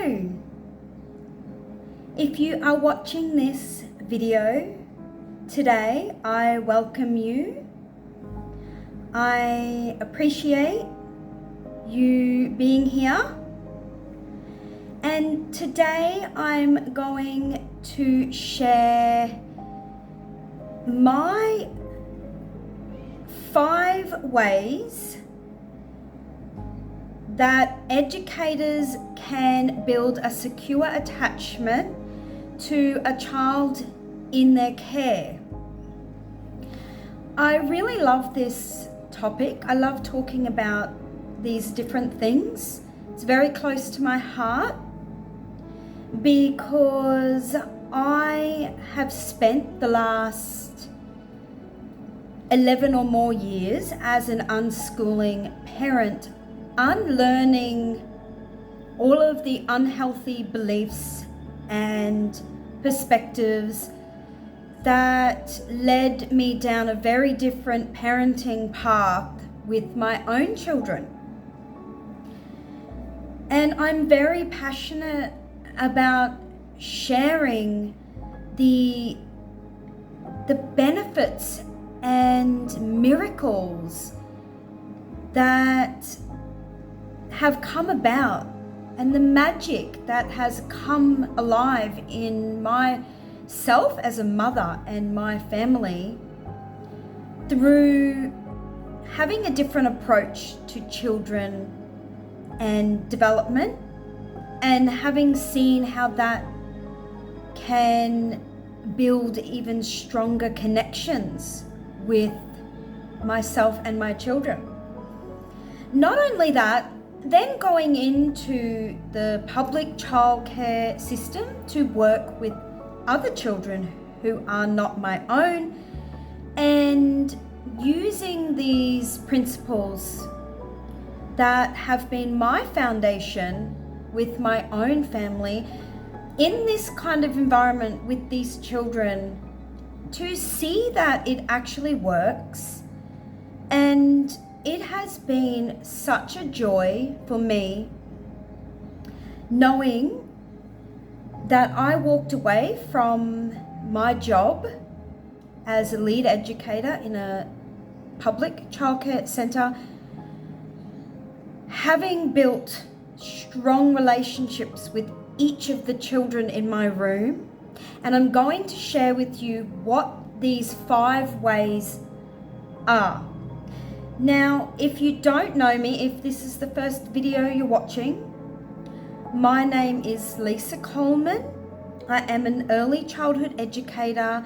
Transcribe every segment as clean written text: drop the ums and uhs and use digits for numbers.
Hello! If you are watching this video today, I welcome you. I appreciate you being here. And today I'm going to share my 5 ways that educators can build a secure attachment to a child in their care. I really love this topic. I love talking about these different things. It's very close to my heart because I have spent the last 11 or more years as an unschooling parent, unlearning all of the unhealthy beliefs and perspectives that led me down a very different parenting path with my own children. And I'm very passionate about sharing the benefits and miracles that have come about and the magic that has come alive in myself as a mother and my family through having a different approach to children and development, and having seen how that can build even stronger connections with myself and my children. Not only that, then going into the public childcare system to work with other children who are not my own, and using these principles that have been my foundation with my own family in this kind of environment with these children, to see that it actually works. And it has been such a joy for me knowing that I walked away from my job as a lead educator in a public childcare centre, having built strong relationships with each of the children in my room. And I'm going to share with you what these 5 ways are. Now, if you don't know me, if this is the first video you're watching, my name is Leisa Coleman. I am an early childhood educator.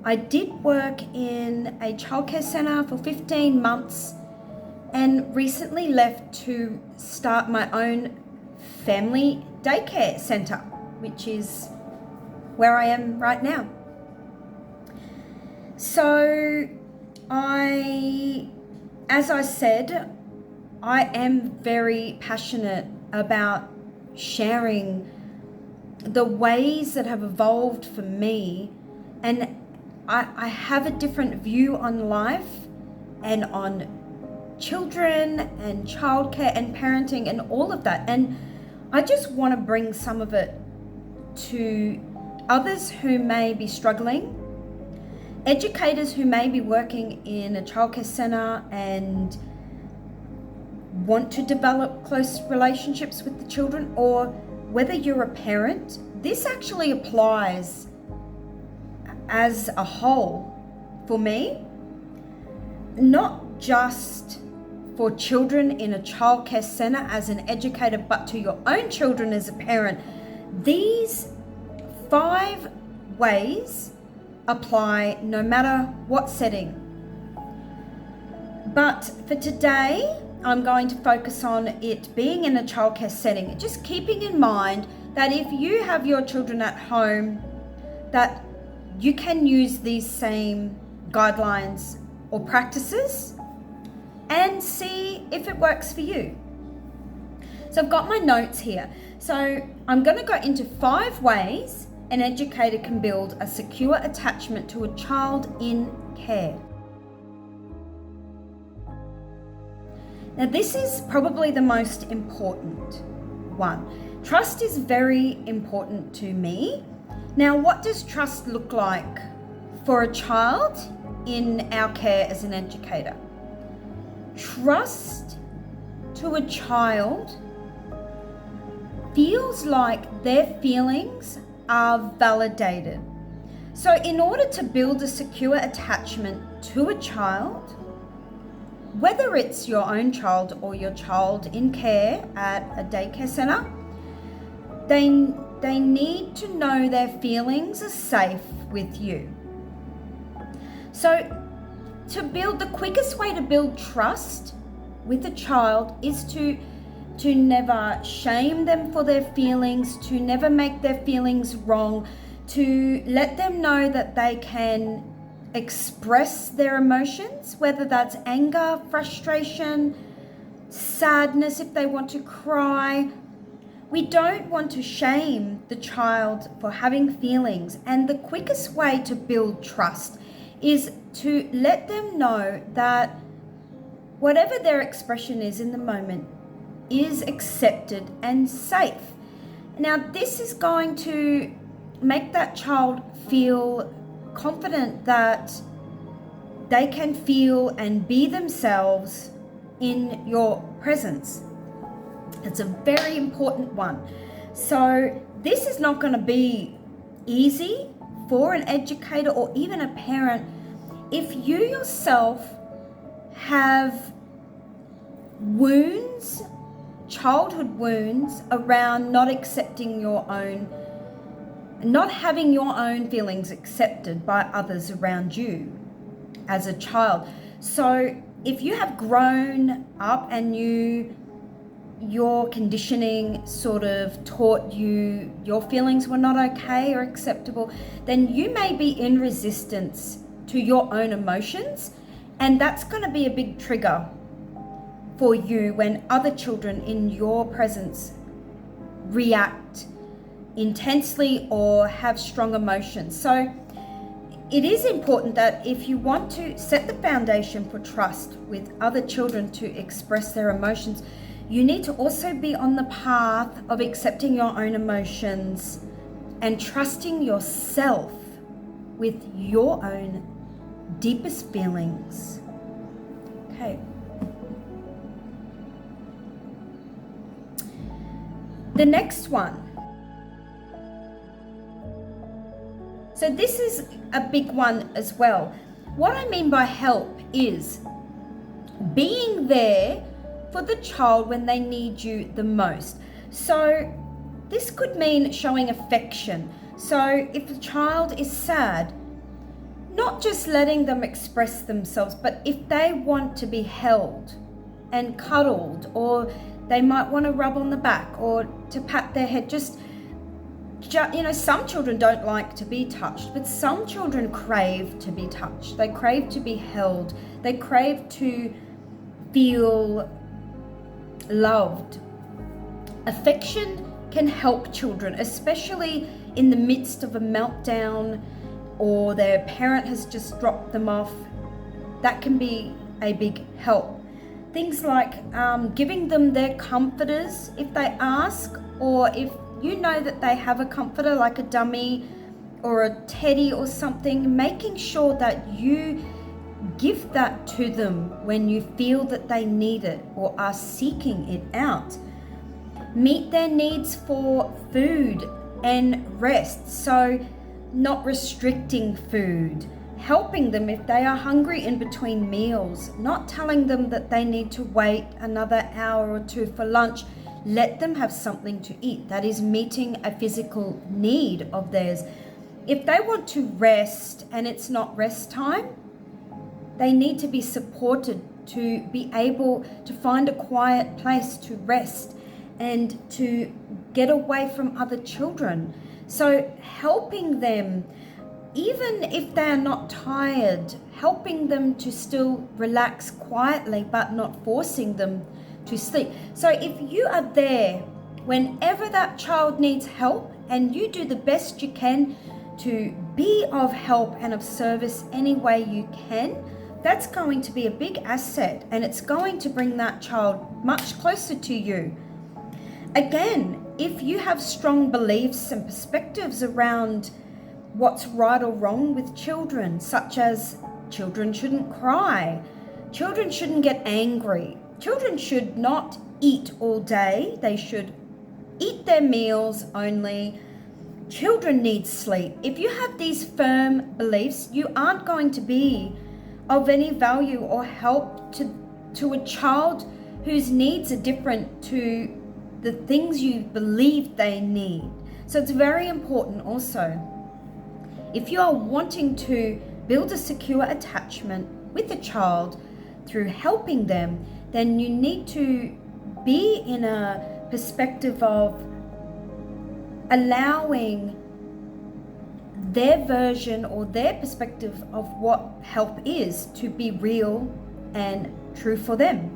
I did work in a childcare centre for 15 months and recently left to start my own family daycare centre, which is where I am right now. So as I said, I am very passionate about sharing the ways that have evolved for me, and I have a different view on life and on children and childcare and parenting and all of that, and I just want to bring some of it to others who may be struggling, educators who may be working in a childcare centre and want to develop close relationships with the children, or whether you're a parent. This actually applies as a whole for me, not just for children in a childcare centre as an educator, but to your own children as a parent. These 5 ways apply no matter what setting. But for today, I'm going to focus on it being in a childcare setting, just keeping in mind that if you have your children at home, that you can use these same guidelines or practices and see if it works for you. So I've got my notes here. So I'm going to go into 5 ways an educator can build a secure attachment to a child in care. Now, this is probably the most important. one. Trust is very important to me. Now, what does trust look like for a child in our care as an educator? Trust to a child feels like their feelings are validated. So in order to build a secure attachment to a child, whether it's your own child or your child in care at a daycare center, they need to know their feelings are safe with you. So the quickest way to build trust with a child is to never shame them for their feelings, to never make their feelings wrong, to let them know that they can express their emotions, whether that's anger, frustration, sadness, if they want to cry. We don't want to shame the child for having feelings, and the quickest way to build trust is to let them know that whatever their expression is in the moment is accepted and safe. Now, this is going to make that child feel confident that they can feel and be themselves in your presence. It's a very important one. So this is not going to be easy for an educator or even a parent if you yourself have wounds, childhood wounds around not accepting your own, not having your own feelings accepted by others around you as a child. So if you have grown up and your conditioning sort of taught you your feelings were not okay or acceptable, then you may be in resistance to your own emotions, and that's going to be a big trigger for you when other children in your presence react intensely or have strong emotions. So it is important that if you want to set the foundation for trust with other children to express their emotions, you need to also be on the path of accepting your own emotions and trusting yourself with your own deepest feelings. Okay. The next one. So this is a big one as well. What I mean by help is being there for the child when they need you the most. So this could mean showing affection. So if the child is sad, not just letting them express themselves, but if they want to be held and cuddled, or they might want to rub on the back or to pat their head, just some children don't like to be touched, but some children crave to be touched. They crave to be held. They crave to feel loved. Affection can help children, especially in the midst of a meltdown or their parent has just dropped them off. That can be a big help. Things like giving them their comforters if they ask, or if you know that they have a comforter like a dummy or a teddy or something, making sure that you give that to them when you feel that they need it or are seeking it out. Meet their needs for food and rest, so not restricting food, helping them if they are hungry in between meals, not telling them that they need to wait another hour or two for lunch. Let them have something to eat. That is meeting a physical need of theirs. If they want to rest and it's not rest time, they need to be supported to be able to find a quiet place to rest and to get away from other children. So helping them, even if they are not tired, helping them to still relax quietly, but not forcing them to sleep. So if you are there whenever that child needs help, and you do the best you can to be of help and of service any way you can, that's going to be a big asset, and it's going to bring that child much closer to you. Again, if you have strong beliefs and perspectives around what's right or wrong with children, such as children shouldn't cry, children shouldn't get angry, children should not eat all day, they should eat their meals only, children need sleep. If you have these firm beliefs, you aren't going to be of any value or help to a child whose needs are different to the things you believe they need. So it's very important also, if you are wanting to build a secure attachment with a child through helping them, then you need to be in a perspective of allowing their version or their perspective of what help is to be real and true for them.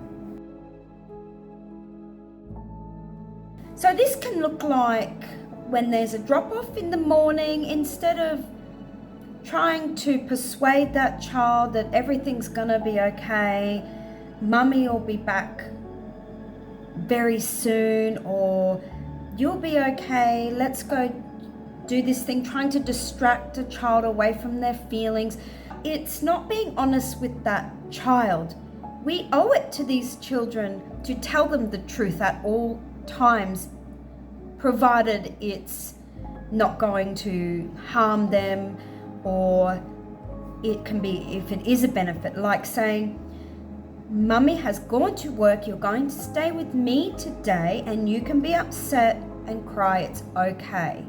So this can look like when there's a drop-off in the morning, instead of trying to persuade that child that everything's gonna be okay, mummy will be back very soon, or you'll be okay, let's go do this thing, trying to distract a child away from their feelings. It's not being honest with that child. We owe it to these children to tell them the truth at all times, provided it's not going to harm them, or it can be, if it is a benefit, like saying, mummy has gone to work, you're going to stay with me today, and you can be upset and cry, it's okay,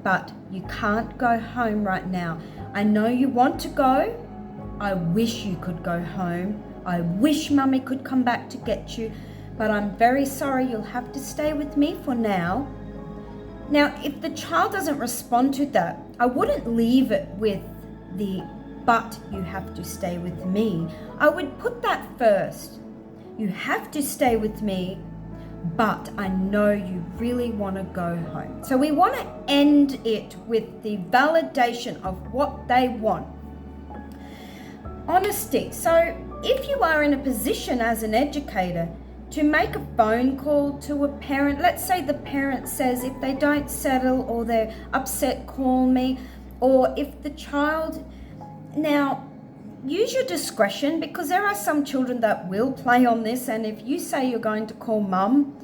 but you can't go home right now. I know you want to go. I wish you could go home. I wish mummy could come back to get you, but I'm very sorry, you'll have to stay with me for now. Now, if the child doesn't respond to that, I wouldn't leave it with the, but you have to stay with me. I would put that first. You have to stay with me, but I know you really want to go home. So we want to end it with the validation of what they want. Honesty. So if you are in a position as an educator to make a phone call to a parent, let's say the parent says, if they don't settle or they're upset, call me, or if the child, now use your discretion, because there are some children that will play on this, and if you say you're going to call mum,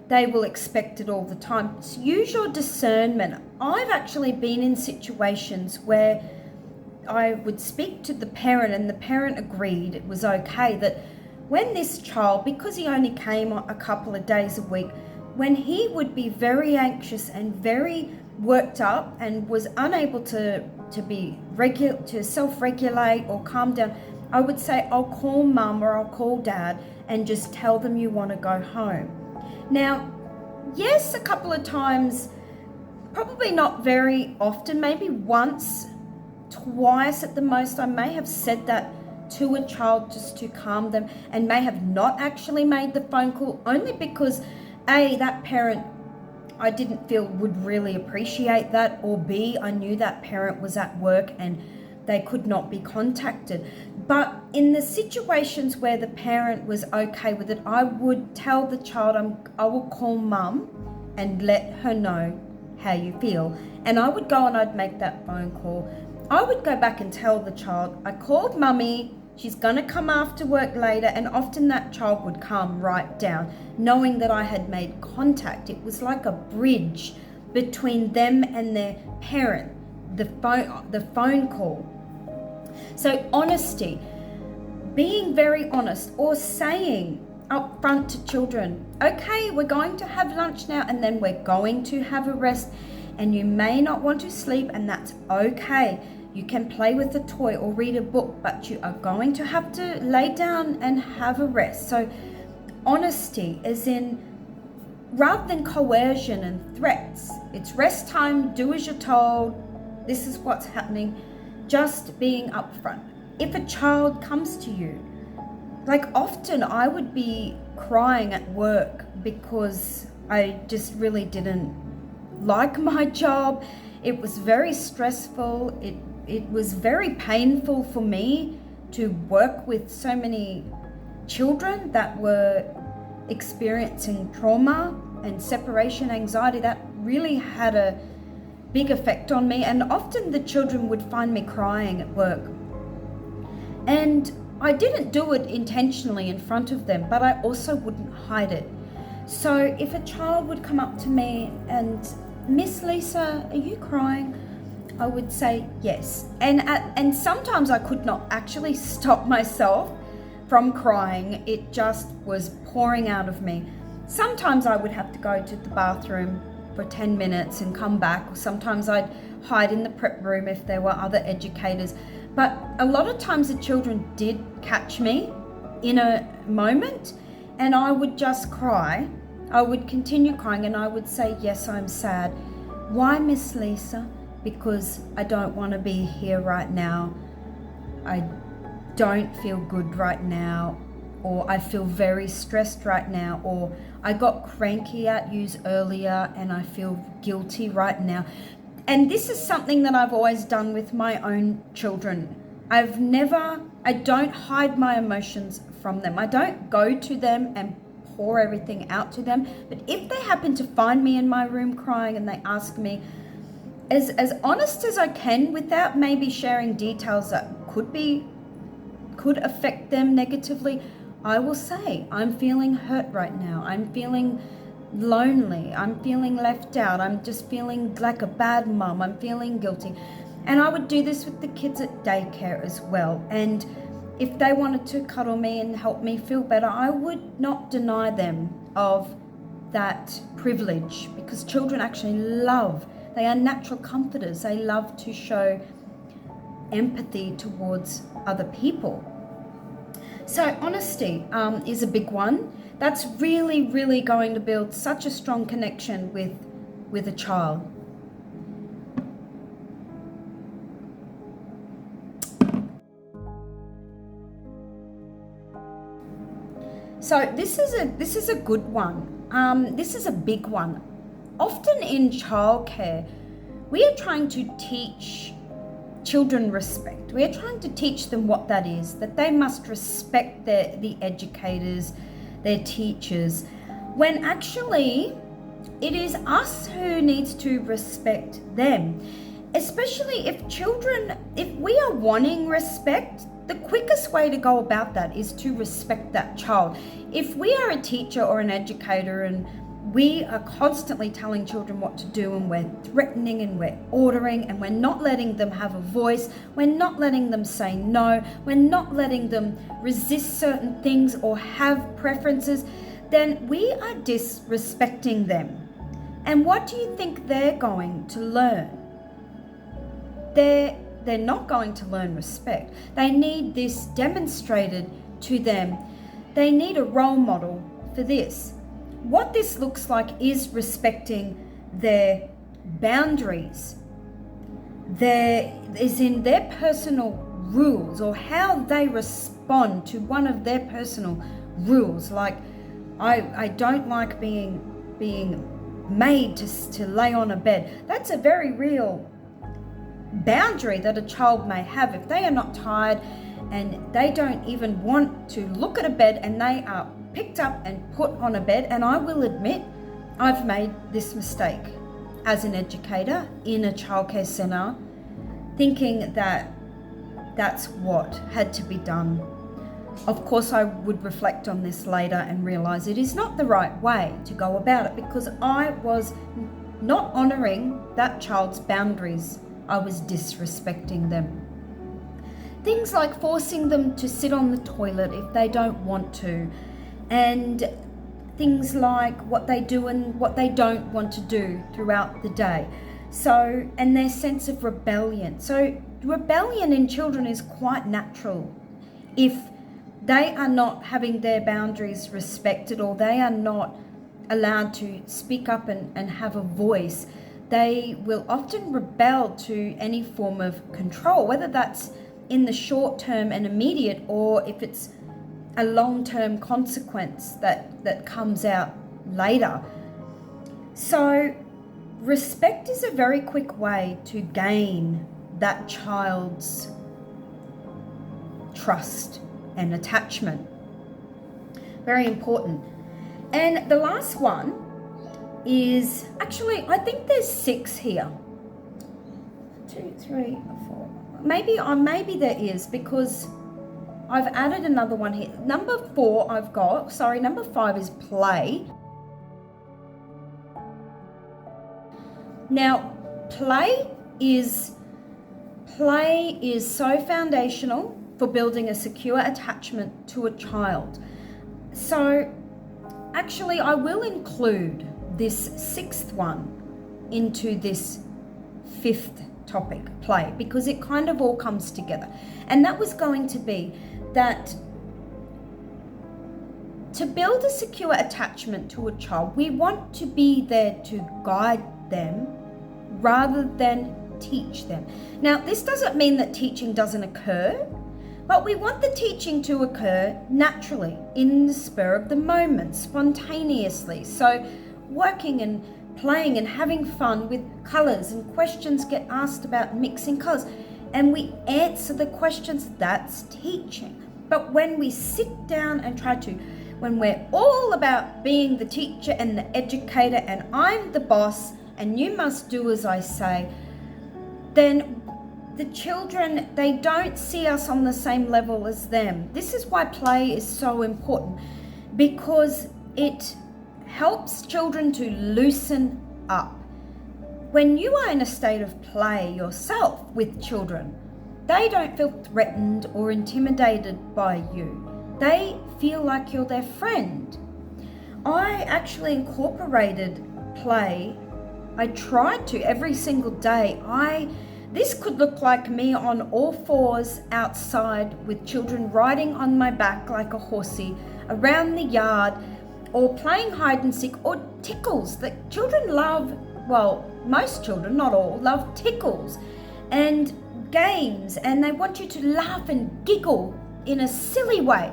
they will expect it all the time. So use your discernment. I've actually been in situations where I would speak to the parent and the parent agreed it was okay, that when this child, because he only came a couple of days a week, when he would be very anxious and very worked up and was unable to self-regulate or calm down, I would say, I'll call mum or I'll call dad and just tell them you want to go home. Now, yes, a couple of times, probably not very often, maybe once, twice at the most, I may have said that to a child just to calm them, and may have not actually made the phone call, only because A, that parent I didn't feel would really appreciate that, or B, I knew that parent was at work and they could not be contacted. But in the situations where the parent was okay with it, I would tell the child, I will call mum and let her know how you feel. And I would go and I'd make that phone call. I would go back and tell the child, I called mummy, she's going to come after work later, and often that child would calm right down, knowing that I had made contact. It was like a bridge between them and their parent, the phone call. So honesty, being very honest, or saying up front to children, okay, we're going to have lunch now, and then we're going to have a rest, and you may not want to sleep, and that's okay. You can play with a toy or read a book, but you are going to have to lay down and have a rest. So honesty is in, rather than coercion and threats, it's rest time, do as you're told, this is what's happening, just being upfront. If a child comes to you, like often I would be crying at work because I just really didn't like my job. It was very stressful. It was very painful for me to work with so many children that were experiencing trauma and separation anxiety, that really had a big effect on me. And often the children would find me crying at work. And I didn't do it intentionally in front of them, but I also wouldn't hide it. So if a child would come up to me and, "Miss Leisa, are you crying?" I would say yes. And sometimes I could not actually stop myself from crying. It just was pouring out of me. Sometimes I would have to go to the bathroom for 10 minutes and come back. Sometimes I'd hide in the prep room if there were other educators. But a lot of times the children did catch me in a moment, and I would just cry. I would continue crying and I would say, "Yes, I'm sad." "Why, Miss Leisa?" "Because I don't want to be here right now. I don't feel good right now," or "I feel very stressed right now," or "I got cranky at you earlier and I feel guilty right now." And this is something that I've always done with my own children. I don't hide my emotions from them. I don't go to them and pour everything out to them. But if they happen to find me in my room crying and they ask me, as honest as I can, without maybe sharing details that could affect them negatively, I will say, "I'm feeling hurt right now. I'm feeling lonely. I'm feeling left out. I'm just feeling like a bad mum. I'm feeling guilty." And I would do this with the kids at daycare as well. And if they wanted to cuddle me and help me feel better, I would not deny them of that privilege, because children actually they are natural comforters. They love to show empathy towards other people. So honesty is a big one. That's really, really going to build such a strong connection with a child. So this is a good one. This is a big one. Often in childcare, we are trying to teach children respect. We are trying to teach them what that is, that they must respect the educators, their teachers, when actually it is us who needs to respect them. Especially if we are wanting respect, the quickest way to go about that is to respect that child. If we are a teacher or an educator and we are constantly telling children what to do, and we're threatening and we're ordering and we're not letting them have a voice, we're not letting them say no, we're not letting them resist certain things or have preferences, then we are disrespecting them. And what do you think they're going to learn? They're not going to learn respect. They need this demonstrated to them. They need a role model for this. What this looks like is respecting their boundaries. Is in their personal rules, or how they respond to one of their personal rules. Like, I don't like being made to lay on a bed. That's a very real boundary that a child may have. If they are not tired and they don't even want to look at a bed, and they are picked up and put on a bed, and I will admit I've made this mistake as an educator in a childcare centre, thinking that that's what had to be done. Of course, I would reflect on this later and realise it is not the right way to go about it, because I was not honouring that child's boundaries. I was disrespecting them. Things like forcing them to sit on the toilet if they don't want to, and things like what they do and what they don't want to do throughout the day. So, and their sense of rebellion. So rebellion in children is quite natural. If they are not having their boundaries respected, or they are not allowed to speak up and have a voice, they will often rebel to any form of control, whether that's in the short term and immediate, or if it's a long-term consequence that comes out later. So respect is a very quick way to gain that child's trust and attachment. Very important. And the last one is, actually, I think there's 6 here. 2, 3, 4. Maybe there is, because I've added another one here. Number 5 is play. Now, play is so foundational for building a secure attachment to a child. So actually, I will include this 6th one into this 5th topic, play, because it kind of all comes together. And that was going to be that to build a secure attachment to a child, we want to be there to guide them rather than teach them. Now, this doesn't mean that teaching doesn't occur, but we want the teaching to occur naturally, in the spur of the moment, spontaneously. So working and playing and having fun with colours, and questions get asked about mixing colours, and we answer the questions. That's teaching. But when we sit down and when we're all about being the teacher and the educator, and I'm the boss and you must do as I say, then the children, they don't see us on the same level as them. This is why play is so important, because it helps children to loosen up. When you are in a state of play yourself with children, they don't feel threatened or intimidated by you. They feel like you're their friend. I actually incorporated play. I tried to every single day. This could look like me on all fours outside with children riding on my back like a horsey around the yard, or playing hide and seek, or tickles that children love. Well, most children, not all, love tickles and games, and they want you to laugh and giggle in a silly way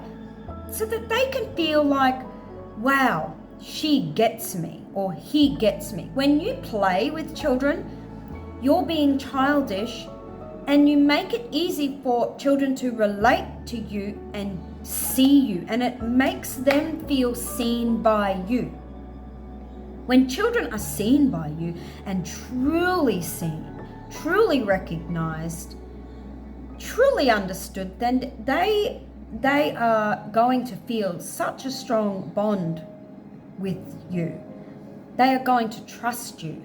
so that they can feel like, wow, she gets me or he gets me. When you play with children, you're being childish, and you make it easy for children to relate to you and see you, and it makes them feel seen by you. When children are seen by you and truly seen, truly recognized, truly understood, then they are going to feel such a strong bond with you. They are going to trust you,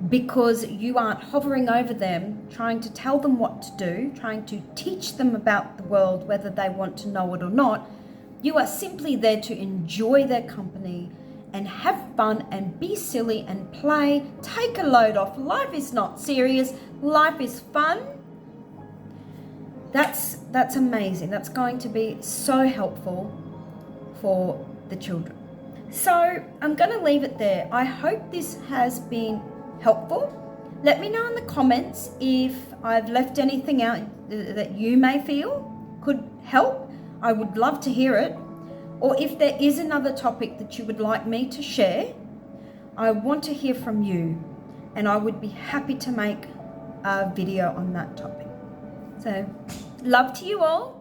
because you aren't hovering over them, trying to tell them what to do, trying to teach them about the world, whether they want to know it or not. You are simply there to enjoy their company and have fun and be silly and play, take a load off. Life is not serious, life is fun. That's amazing. That's going to be so helpful for the children. So I'm going to leave it there. I hope this has been helpful. Let me know in the comments if I've left anything out that you may feel could help. I would love to hear it. Or if there is another topic that you would like me to share, I want to hear from you, and I would be happy to make a video on that topic. So, love to you all.